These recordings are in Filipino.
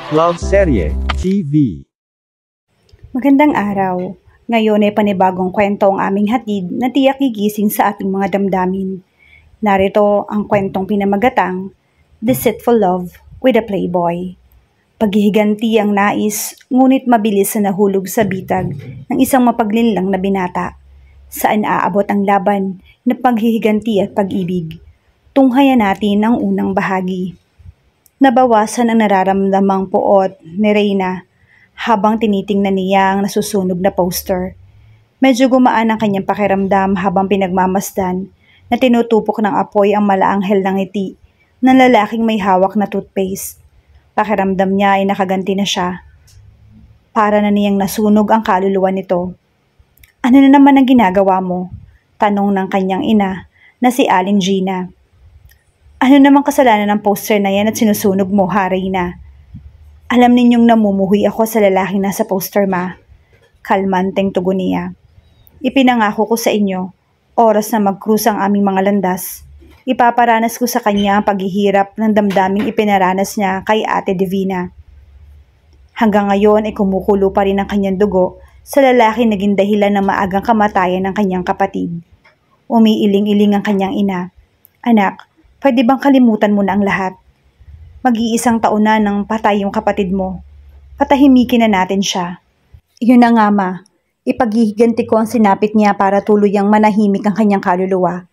Love Serye TV. Magandang araw. Ngayon ay panibagong kwento ang aming hatid na tiyak gigising sa ating mga damdamin. Narito ang kwentong pinamagatang Deceitful Love with a Playboy. Paghihiganti ang nais, ngunit mabilis na nahulog sa bitag ng isang mapaglinlang na binata. Saan aabot ang laban na paghihiganti at pag-ibig? Tunghayan natin ang unang bahagi. Nabawasan ang nararamdamang puot ni Reyna habang tinitingnan niya ang nasusunog na poster. Medyo gumaan ang kanyang pakiramdam habang pinagmamasdan na tinutupok ng apoy ang malaanghel ng ngiti ng lalaking may hawak na toothpaste. Pakiramdam niya ay nakaganti na siya. Para na niyang nasunog ang kaluluwa nito. Ano na naman ang ginagawa mo? Tanong ng kanyang ina na si Aling Gina. Ano namang kasalanan ng poster na yan at sinusunog mo, ha, Reyna? Alam ninyong namumuhi ako sa lalaking nasa poster, ma. Kalmanteng tugon niya. Ipinangako ko sa inyo, oras na mag-cruise ang aming mga landas, ipaparanas ko sa kanya ang paghihirap ng damdaming ipinaranas niya kay Ate Divina. Hanggang ngayon ay kumukulo pa rin ang kanyang dugo sa lalaking naging dahilan ng maagang kamatayan ng kanyang kapatid. Umiiling-iling ang kanyang ina. Anak, pwede bang kalimutan mo na ang lahat? Mag-iisang taon na nang patay yung kapatid mo. Patahimikin na natin siya. Iyon na nga, ma. Ipaghihiganti ko ang sinapit niya para tuluyang manahimik ang kanyang kaluluwa.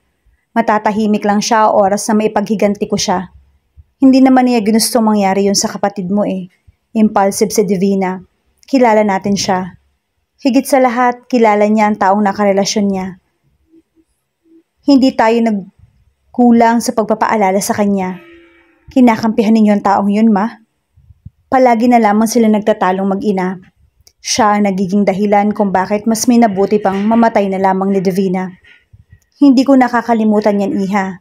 Matatahimik lang siya oras na maipaghiganti ko siya. Hindi naman niya ginusto mangyari yun sa kapatid mo eh. Impulsive si Divina. Kilala natin siya. Higit sa lahat, kilala niya ang taong nakarelasyon niya. Hindi tayo nagkulang sa pagpapaalala sa kanya. Kinakampihan ninyo ang taong yun, ma? Palagi na lamang sila nagtatalong mag-ina. Siya ang nagiging dahilan kung bakit mas minabuti pang mamatay na lamang ni Divina. Hindi ko nakakalimutan yan, iha.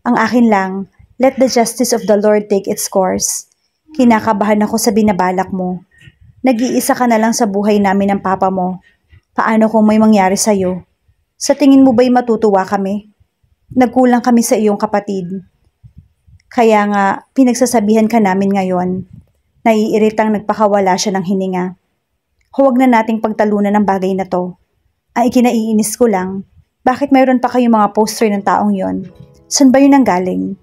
Ang akin lang, let the justice of the Lord take its course. Kinakabahan ako sa binabalak mo. Nag-iisa ka na lang sa buhay namin ng papa mo. Paano kung may mangyari sa'yo? Sa tingin mo ba'y matutuwa kami? Nagkulang kami sa iyong kapatid. Kaya nga, pinagsasabihan ka namin ngayon. Naiiritang nagpakawala siya ng hininga. Huwag na nating pagtalunan ng bagay na to. Ang ikinaiinis ko lang, bakit mayroon pa kayong mga poster ng taong yon? San ba yun ang galing?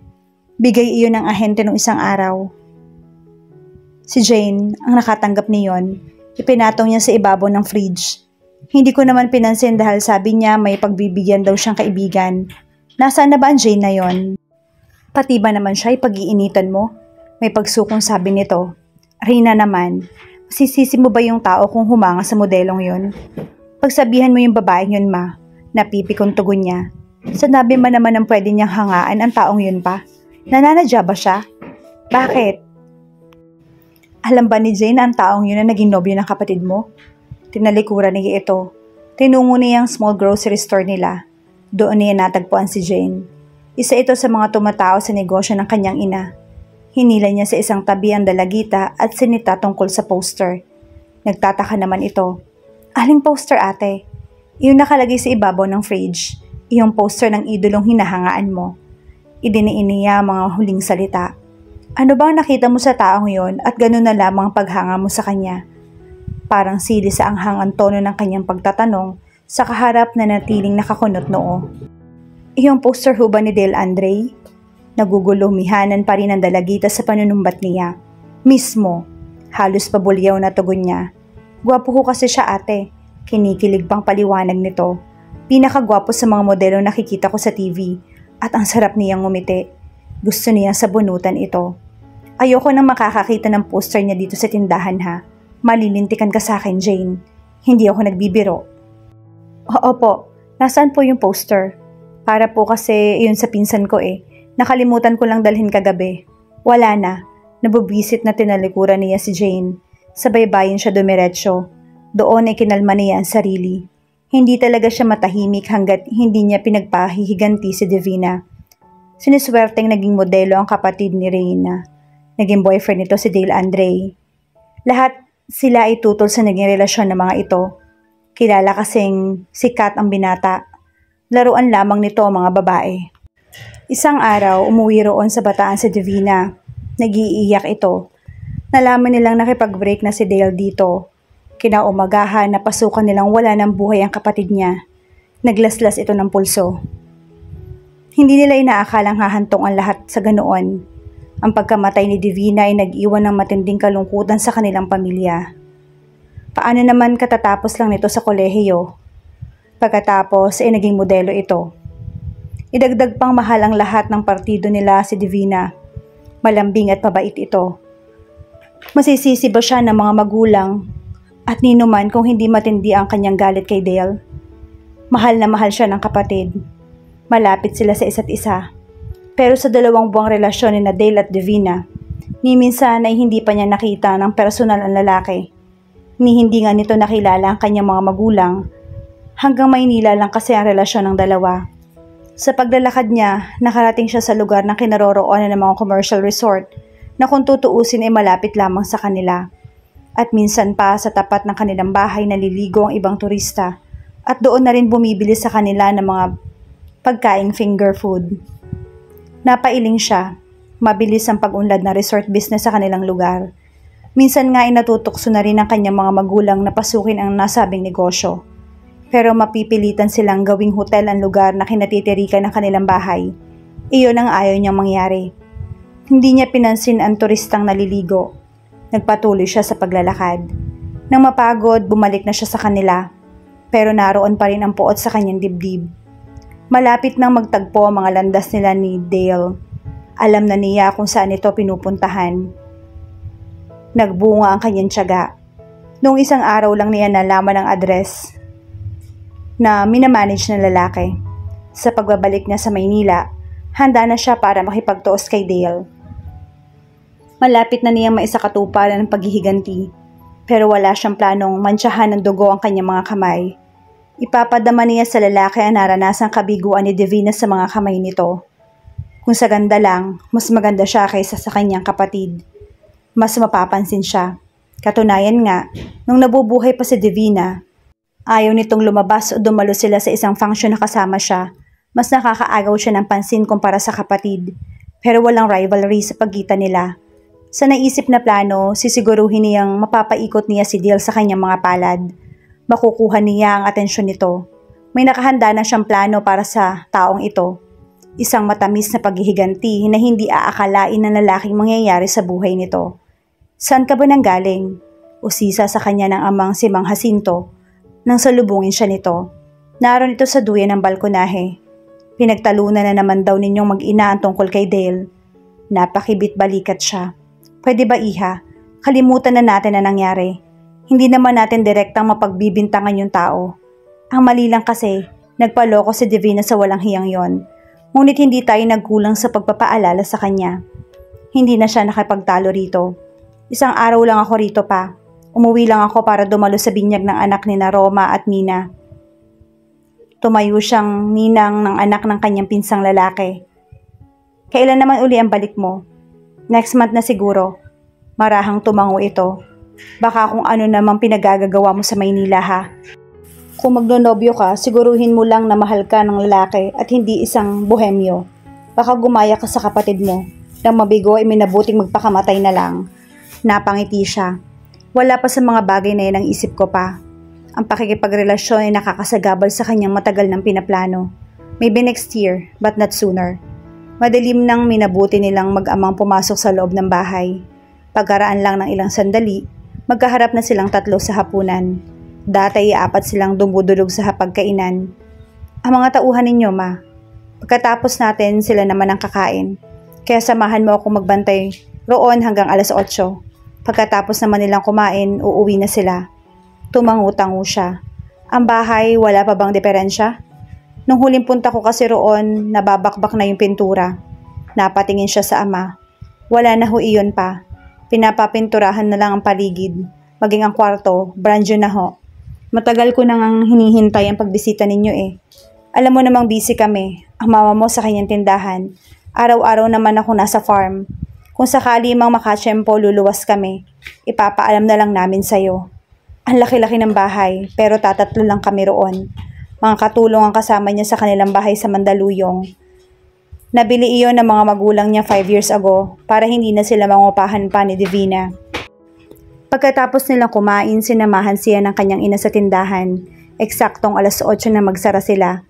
Bigay iyon ng ahente nung isang araw. Si Jane, ang nakatanggap niyon, ipinatong niya sa ibabaw ng fridge. Hindi ko naman pinansin dahil sabi niya may pagbibigyan daw siyang kaibigan. Nasaan na ba ang Jane na yon? Pati ba naman siya ipag-iinitan mo? May pagsukong sabi nito. Reyna naman, masisisi mo ba yung tao kung humanga sa modelong yon? Pagsabihan mo yung babaeng yun, ma. Napipikong tugon niya. Sanabi man naman ang pwede niyang hangaan ang taong yun pa. Nananadya ba siya? Bakit? Alam ba ni Jane ang taong yun na naging nobyo ng kapatid mo? Tinalikuran niya ito. Tinungo niya ang small grocery store nila. Doon niya natagpuan si Jane. Isa ito sa mga tumatao sa negosyo ng kanyang ina. Hinila niya sa isang tabi ang dalagita at sinita tungkol sa poster. Nagtataka naman ito. Aling poster, ate? Iyon nakalagay sa ibabaw ng fridge. Iyong poster ng idolong hinahangaan mo. Idiniin niya mga huling salita. Ano bang nakita mo sa taong yon at ganun na lamang ang paghanga mo sa kanya? Parang sili sa anghang ang tono ng kanyang pagtatanong sa kaharap na natiling nakakunot noo. Iyong poster ho ba ni Dale Andre? Nagugulumihanan pa rin ang dalagita sa panunumbat niya. Mismo, halos pabulyaw na tugon niya. Gwapo ho kasi siya, ate. Kinikilig pang paliwanag nito. Pinakagwapo sa mga modelo nakikita ko sa TV at ang sarap niyang ngumiti. Gusto niya sabunutan ito. Ayoko nang makakakita ng poster niya dito sa tindahan, ha. Malilintikan ka sa akin, Jane. Hindi ako nagbibiro. Oo po, nasaan po yung poster? Para po kasi yun sa pinsan ko eh. Nakalimutan ko lang dalhin kagabi. Wala na. Nabubwisit na tinalikuran niya si Jane. Sa baybayin siya dumiretso. Doon ay kinalma niya ang sarili. Hindi talaga siya matahimik hanggat hindi niya pinagpahihiganti si Divina. Siniswerteng naging modelo ang kapatid ni Reyna. Naging boyfriend nito si Dale Andre. Lahat sila ay tutol sa naging relasyon ng mga ito. Kilala kasing sikat ang binata. Laruan lamang nito ang mga babae. Isang araw, umuwi roon sa bataan si Divina. Nag-iiyak ito. Nalaman nilang nakipag-break na si Dale dito. Kinaumagahan na pasukan nilang wala ng buhay ang kapatid niya. Naglaslas ito ng pulso. Hindi nila inaakalang hahantong ang lahat sa ganoon. Ang pagkamatay ni Divina ay nag-iwan ng matinding kalungkutan sa kanilang pamilya. Paano naman katatapos lang nito sa kolehiyo? Pagkatapos ay naging modelo ito. Idagdag pang mahal ang lahat ng partido nila si Divina. Malambing at mabait ito. Masisisi ba siya ng mga magulang at nino man kung hindi matindi ang kanyang galit kay Dale? Mahal na mahal siya ng kapatid. Malapit sila sa isa't isa. Pero sa 2 buwang relasyon ni Dale at Divina, ni minsan ay hindi pa niya nakita ng personal ang lalaki. Ni hindi nga nito nakilala ang kanyang mga magulang. Hanggang Maynila lang kasi ang relasyon ng dalawa. Sa paglalakad niya, nakarating siya sa lugar na kinaroroonan ng mga commercial resort na kung tutuusin ay malapit lamang sa kanila. At minsan pa sa tapat ng kanilang bahay naliligo ang ibang turista at doon na rin bumibili sa kanila ng mga pagkaing finger food. Napailing siya. Mabilis ang pag-unlad na resort business sa kanilang lugar. Minsan nga ay natutukso na rin ang kanyang mga magulang na pasukin ang nasabing negosyo. Pero mapipilitan silang gawing hotel ang lugar na kinatitirikan ng kanilang bahay. Iyon ang ayaw niyang mangyari. Hindi niya pinansin ang turistang naliligo. Nagpatuloy siya sa paglalakad. Nang mapagod, bumalik na siya sa kanila. Pero naroon pa rin ang puot sa kanyang dibdib. Malapit nang magtagpo ang mga landas nila ni Dale. Alam na niya kung saan ito pinupuntahan. Nagbunga ang kanyang tiyaga. Noong isang araw lang niya nalaman ang address na minamanage ng lalaki. Sa pagbabalik niya sa Maynila, handa na siya para makipagtuos kay Dale. Malapit na niyang maisakatuparan ang paghihiganti, pero wala siyang planong mantsahan ng dugo ang kanyang mga kamay. Ipapadama niya sa lalaki ang naranasang kabiguan ni Divina sa mga kamay nito. Kung sa ganda lang, mas maganda siya kaysa sa kanyang kapatid. Mas mapapansin siya. Katunayan nga, nung nabubuhay pa si Divina, ayaw nitong lumabas o dumalo sila sa isang function na kasama siya. Mas nakakaagaw siya ng pansin kumpara sa kapatid. Pero walang rivalry sa pagitan nila. Sa naisip na plano, sisiguruhin niyang mapapaikot niya si Dale sa kanyang mga palad. Makukuha niya ang atensyon nito. May nakahanda na siyang plano para sa taong ito. Isang matamis na paghihiganti na hindi aakalain ng lalaking mangyayari sa buhay nito. Saan ka ba nanggaling? Usisa sa kanya ng amang si Mang Jacinto nang salubungin siya nito. Naroon ito sa duyan ng balkonahe. Pinagtalunan na naman daw ninyong mag-ina ang tungkol kay Dale. Napakibit balikat siya. Pwede ba iha? Kalimutan na natin na nangyari. Hindi naman natin direktang mapagbibintangan yung tao. Ang mali lang kasi, nagpaloko si Divina sa walang hiyang yon. Ngunit hindi tayo nagkulang sa pagpapaalala sa kanya. Hindi na siya nakipagtalo rito. Isang araw lang ako rito pa. Umuwi lang ako para dumalo sa binyag ng anak ni Roma at Mina. Tumayo siyang ninang ng anak ng kanyang pinsang lalaki. Kailan naman uli ang balik mo? Next month na siguro. Marahang tumango ito. Baka kung ano namang pinagagagawa mo sa Maynila ha. Kung magnonobyo ka, siguruhin mo lang na mahal ka ng lalaki at hindi isang bohemyo. Baka gumaya ka sa kapatid mo. Nang mabigo ay minabuting magpakamatay na lang. Napangiti siya. Wala pa sa mga bagay na yan ang isip ko pa. Ang pakikipagrelasyon ay nakakasagabal sa kanyang matagal ng pinaplano. Maybe next year, but not sooner. Madilim nang minabuti nilang mag-amang pumasok sa loob ng bahay. Pagkaraan lang ng ilang sandali, magkaharap na silang tatlo sa hapunan. Dati 4 silang dumudulog sa hapagkainan. Ang mga tauhan ninyo, ma. Pagkatapos natin, sila naman ang kakain. Kaya samahan mo akong magbantay roon hanggang 8:00. Pagkatapos naman nilang kumain, uuwi na sila. Tumangu-tangu siya. Ang bahay, wala pa bang diferensya? Nung huling punta ko kasi roon, nababakbak na yung pintura. Napatingin siya sa ama. Wala na ho iyon pa. Pinapapinturahan na lang ang paligid. Maging ang kwarto, brand new na ho. Matagal ko nang hinihintay ang pagbisita ninyo eh. Alam mo namang busy kami. Ang mama mo sa kanyang tindahan. Araw-araw naman ako nasa farm. Kung sakali mang makatsyempo, luluwas kami. Ipapaalam na lang namin sa'yo. Ang laki-laki ng bahay, pero tatatlo lang kami roon. Mga katulong ang kasama niya sa kanilang bahay sa Mandaluyong. Nabili iyon ng mga magulang niya 5 years ago para hindi na sila mangupahan pa ni Divina. Pagkatapos nilang kumain, sinamahan siya ng kanyang ina sa tindahan. Eksaktong 8:00 na magsara sila.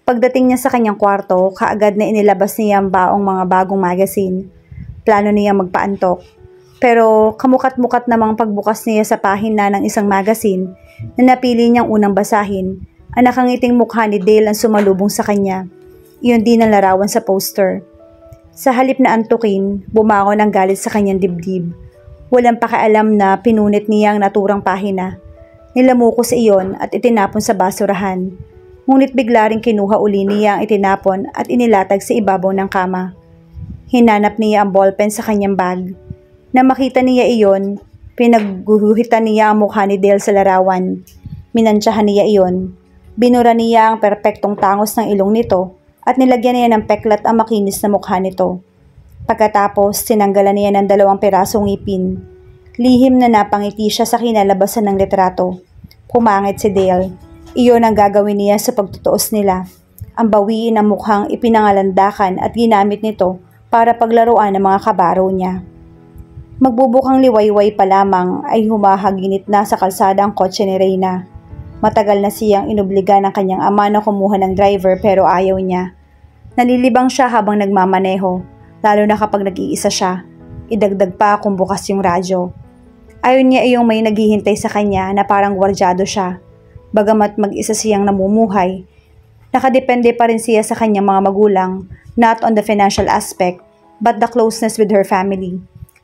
Pagdating niya sa kanyang kwarto, kaagad na inilabas niya ang baong mga bagong magazine. Plano niya magpaantok. Pero kamukat-mukat namang pagbukas niya sa pahina ng isang magazine na napili niyang unang basahin, ang nakangiting mukha ni Dale ang sumalubong sa kanya. Iyon din ang larawan sa poster. Sa halip na antukin, bumangon ang galit sa kanyang dibdib. Walang pakialam na pinunit niya ang naturang pahina. Nilamuko sa iyon at itinapon sa basurahan. Ngunit bigla ring kinuha uli niya ang itinapon at inilatag sa ibabaw ng kama. Hinanap niya ang ballpen sa kanyang bag. Na makita niya iyon, pinagguhitan niya ang mukha ni Dale sa larawan. Minansyahan niya iyon. Binura niya ang perpektong tangos ng ilong nito at nilagyan niya ng peklat ang makinis na mukha nito. Pagkatapos, tinanggalan niya ng 2 pirasong ngipin. Lihim na napangiti siya sa kinalabasan ng litrato. Pumangit si Dale. Iyon ang gagawin niya sa pagtutuos nila. Ang bawiin ang mukhang ipinangalandakan at ginamit nito para paglaruan ng mga kabaro niya. Magbubukang liwayway pa lamang ay humahaginit na sa kalsada ang kotse ni Reyna. Matagal na siyang inobliga ng kanyang ama na kumuha ng driver pero ayaw niya. Nalilibang siya habang nagmamaneho. Lalo na kapag nag-iisa siya. Idagdag pa kung bukas yung radyo. Ayon niya iyong may naghihintay sa kanya na parang gwardyado siya. Bagamat mag-isa siyang namumuhay, nakadepende pa rin siya sa kanyang mga magulang, not on the financial aspect, but the closeness with her family.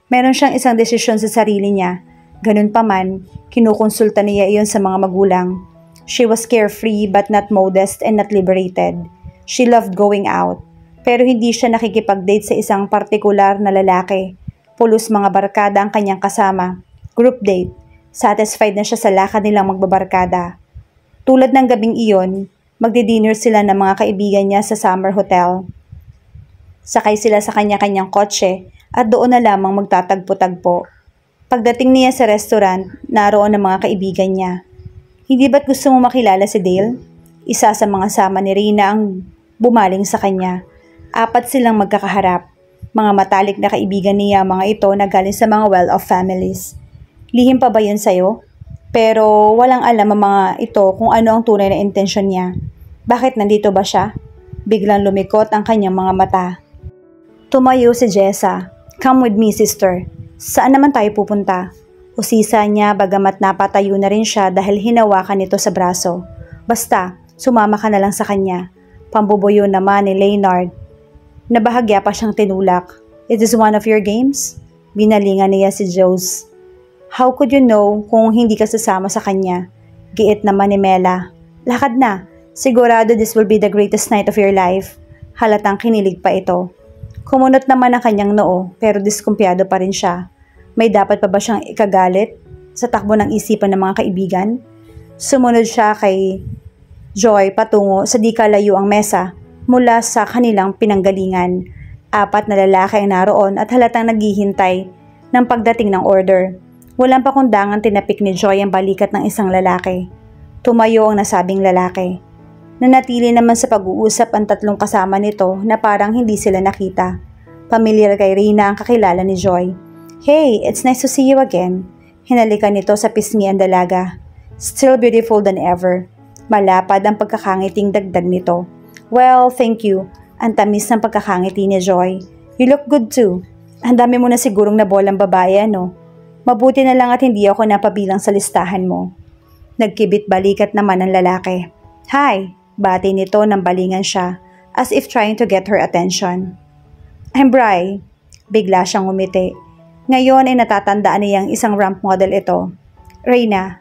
Meron siyang isang desisyon sa sarili niya. Ganun pa man, kinukonsulta niya iyon sa mga magulang. She was carefree but not modest and not liberated. She loved going out. Pero hindi siya nakikipag-date sa isang partikular na lalaki. Pulos mga barkada ang kanyang kasama. Group date. Satisfied na siya sa lakad nilang magbabarkada. Tulad ng gabing iyon, magdi-dinner sila ng mga kaibigan niya sa summer hotel. Sakay sila sa kanya-kanyang kotse at doon na lamang magtatagpo-tagpo. Pagdating niya sa restaurant, naroon ang mga kaibigan niya. Hindi ba't gusto mo makilala si Dale? Isa sa mga sama ni Reyna ang bumaling sa kanya. 4 silang magkakaharap. Mga matalik na kaibigan niya mga ito na galing sa mga well-off families. Lihim pa ba yun sa'yo? Pero walang alam ang mga ito kung ano ang tunay na intensyon niya. Bakit nandito ba siya? Biglang lumikot ang kanyang mga mata. Tumayo si Jessa. Come with me, sister. Saan naman tayo pupunta? Usisa niya bagamat napatayo na rin siya dahil hinawakan nito sa braso. Basta, sumama ka na lang sa kanya. Pambubuyo naman ni Leonard. Nabahagya pa siyang tinulak. Is this one of your games? Binalingan niya si Jose. How could you know kung hindi ka sasama sa kanya? Giit naman ni Mela. Lakad na. Sigurado this will be the greatest night of your life. Halatang kinilig pa ito. Kumunot naman ang kanyang noo pero diskumpiyado pa rin siya. May dapat pa ba siyang ikagalit sa takbo ng isipan ng mga kaibigan? Sumunod siya kay Joy patungo sa di kalayo ang mesa mula sa kanilang pinanggalingan. 4 na lalaki ang naroon at halatang naghihintay ng pagdating ng order. Walang pakundangan tinapik ni Joy ang balikat ng isang lalaki. Tumayo ang nasabing lalaki. Nanatili naman sa pag-uusap ang 3 kasama nito na parang hindi sila nakita. Pamilyar kay Reyna ang kakilala ni Joy. Hey, it's nice to see you again. Hinalikan nito sa pisngi ang dalaga. Still beautiful than ever. Malapad ang pagkakangiting dagdag nito. Well, thank you. Ang tamis ng pagkakangiti ni Joy. You look good too. Ang dami mo na sigurong nabolang babae, ano? Mabuti na lang at hindi ako napabilang sa listahan mo. Nagkibit balikat naman ang lalaki. Hi! Bati nito nang balingan siya, as if trying to get her attention. I'm Bri. Bigla siyang umiti. Ngayon ay natatandaan niyang isang ramp model ito. Reyna.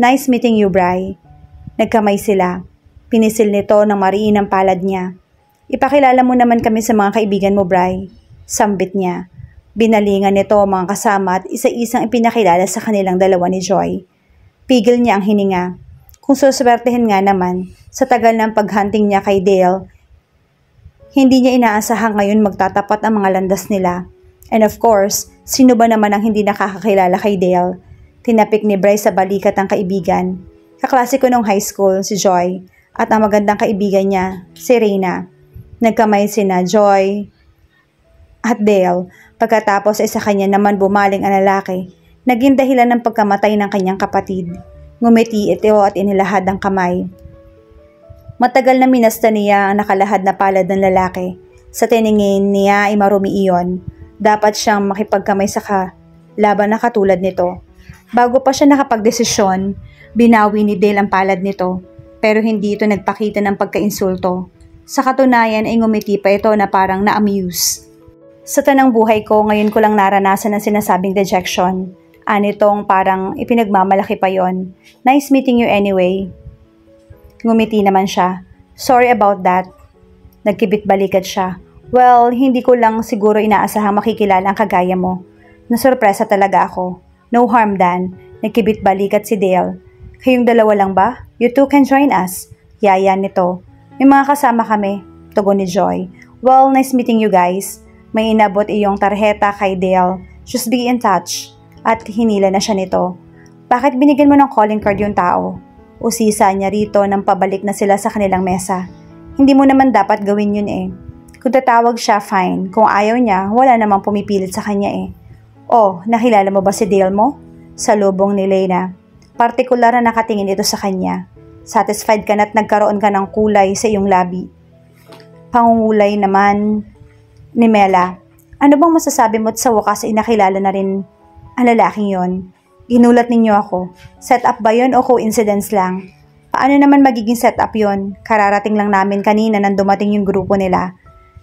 Nice meeting you, Bri. Nagkamay sila. Pinisil nito ng mariin ang palad niya. Ipakilala mo naman kami sa mga kaibigan mo, Bri. Sambit niya. Binalingan nito ang mga kasama at isa-isang ipinakilala sa kanilang dalawa ni Joy. Pigil niya ang hininga. Kung suswertehin nga naman, sa tagal ng paghunting niya kay Dale, hindi niya inaasahang ngayon magtatapat ang mga landas nila. And of course, sino ba naman ang hindi nakakakilala kay Dale? Tinapik ni Bryce sa balikat ang kaibigan. Kaklase ko nung high school, si Joy, at ang magandang kaibigan niya, si Reyna. Nagkamay sina Joy at Dale. Pagkatapos ay sa kanya naman bumaling ang lalaki. Naging dahilan ng pagkamatay ng kanyang kapatid. Ngumiti ito at inilahad ang kamay. Matagal na minasta niya ang nakalahad na palad ng lalaki. Sa tiningin niya ay marumi iyon. Dapat siyang makipagkamay sa laban na katulad nito. Bago pa siya nakapagdesisyon, binawi ni Dale ang palad nito. Pero hindi ito nagpakita ng pagkainsulto. Sa katunayan ay ngumiti pa ito na parang na-amuse. Sa tanang buhay ko, ngayon ko lang naranasan ang sinasabing dejection. Anitong parang ipinagmamalaki pa yon. Nice meeting you anyway. Ngumiti naman siya. Sorry about that. Nagkibit-balikat siya. Well, hindi ko lang siguro inaasahang makikilala ang kagaya mo. Nasurpresa talaga ako. No harm, Dan. Nagkibit-balikat si Dale. Kayong dalawa lang ba? You two can join us. Yaya nito. May mga kasama kami. Tugon ni Joy. Well, nice meeting you guys. May inabot iyong tarheta kay Dale. Just be in touch. At hinila na siya nito. Bakit binigyan mo ng calling card yung tao? Usisa niya rito nang pabalik na sila sa kanilang mesa. Hindi mo naman dapat gawin yun eh. Kung tatawag siya, fine. Kung ayaw niya, wala namang pumipilit sa kanya eh. Oh, nakilala mo ba si Dale mo? Salubong ni Lena. Partikular na nakatingin ito sa kanya. Satisfied ka na't nagkaroon ka ng kulay sa iyong labi. Pangungulay naman ni Mela. Ano bang masasabi mo't sa wakas ay nakilala na rin ang lalaking yon? Ginulat ninyo ako. Set up ba yon o coincidence lang? Paano naman magiging set up yon? Kararating lang namin kanina nang dumating yung grupo nila.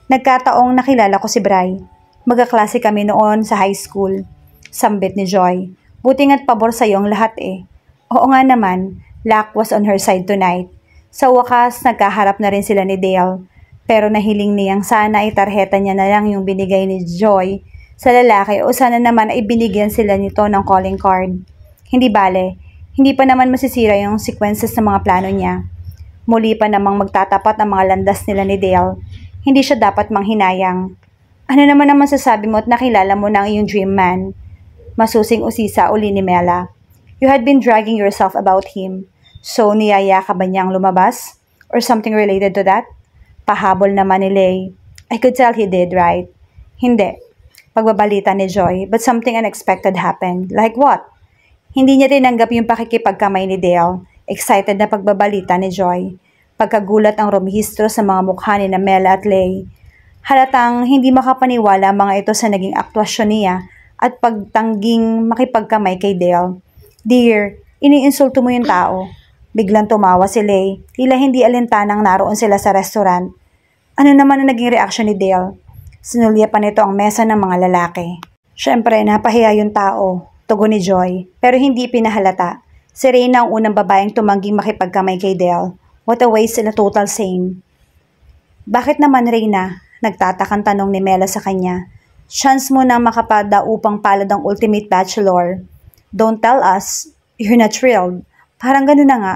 Nagkataong nakilala ko si Bri. Magkaklase kami noon sa high school. Sambit ni Joy. Buti nga't pabor sa iyong lahat eh. Oo nga naman, luck was on her side tonight. Sa wakas, nagkaharap na rin sila ni Dale. Pero nahiling niyang sana ay tarheta niya na lang yung binigay ni Joy sa lalaki o sana naman ay binigyan sila nito ng calling card. Hindi bale, hindi pa naman masisira yung sequences ng mga plano niya. Muli pa namang magtatapat ang mga landas nila ni Dale. Hindi siya dapat manghinayang. Ano naman ang masasabi mo at nakilala mo na ang iyong dream man? Masusing usisa uli ni Mela. You had been dragging yourself about him. So niyaya ka ba niyang lumabas? Or something related to that? Pahabol naman ni Lay. I could tell he did, right? Hindi. Pagbabalita ni Joy, but something unexpected happened. Like what? Hindi niya tinanggap yung pakikipagkamay ni Dale. Excited na pagbabalita ni Joy. Pagkagulat ang rumihistro sa mga mukha ni Mela at Lay. Halatang hindi makapaniwala ang mga ito sa naging aktwasyon niya at pagtangging makipagkamay kay Dale. Dear, iniinsulto mo yung tao. Biglang tumawa si Lay. Tila hindi alintanang naroon sila sa restaurant. Ano naman ang naging reaksyon ni Dale? Sinulya pa nito ang mesa ng mga lalaki. Siyempre, napahiya yung tao, tugon ni Joy, pero hindi pinahalata. Si Reyna ang unang babaeng tumangging makipagkamay kay Dale. What a waste and a total shame. Bakit naman, Reyna? Nagtatakang tanong ni Mela sa kanya. Chance mo na makapada upang palad ang ultimate bachelor. Don't tell us, you're not thrilled. Parang gano'n na nga.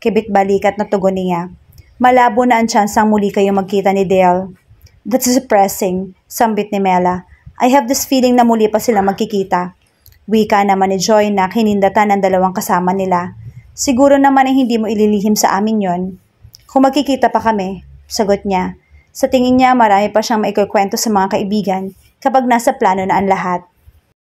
Kibit-balikat na tugon niya. Malabo na ang chance ang muli kayo magkita ni Dale. That's depressing, sambit ni Mela. I have this feeling na muli pa sila magkikita. Wika naman ni Joy na kinindatan ng dalawang kasama nila. Siguro naman ay hindi mo ililihim sa amin yon. Kung magkikita pa kami, sagot niya. Sa tingin niya marami pa siyang maikukwento sa mga kaibigan kapag nasa plano na ang lahat.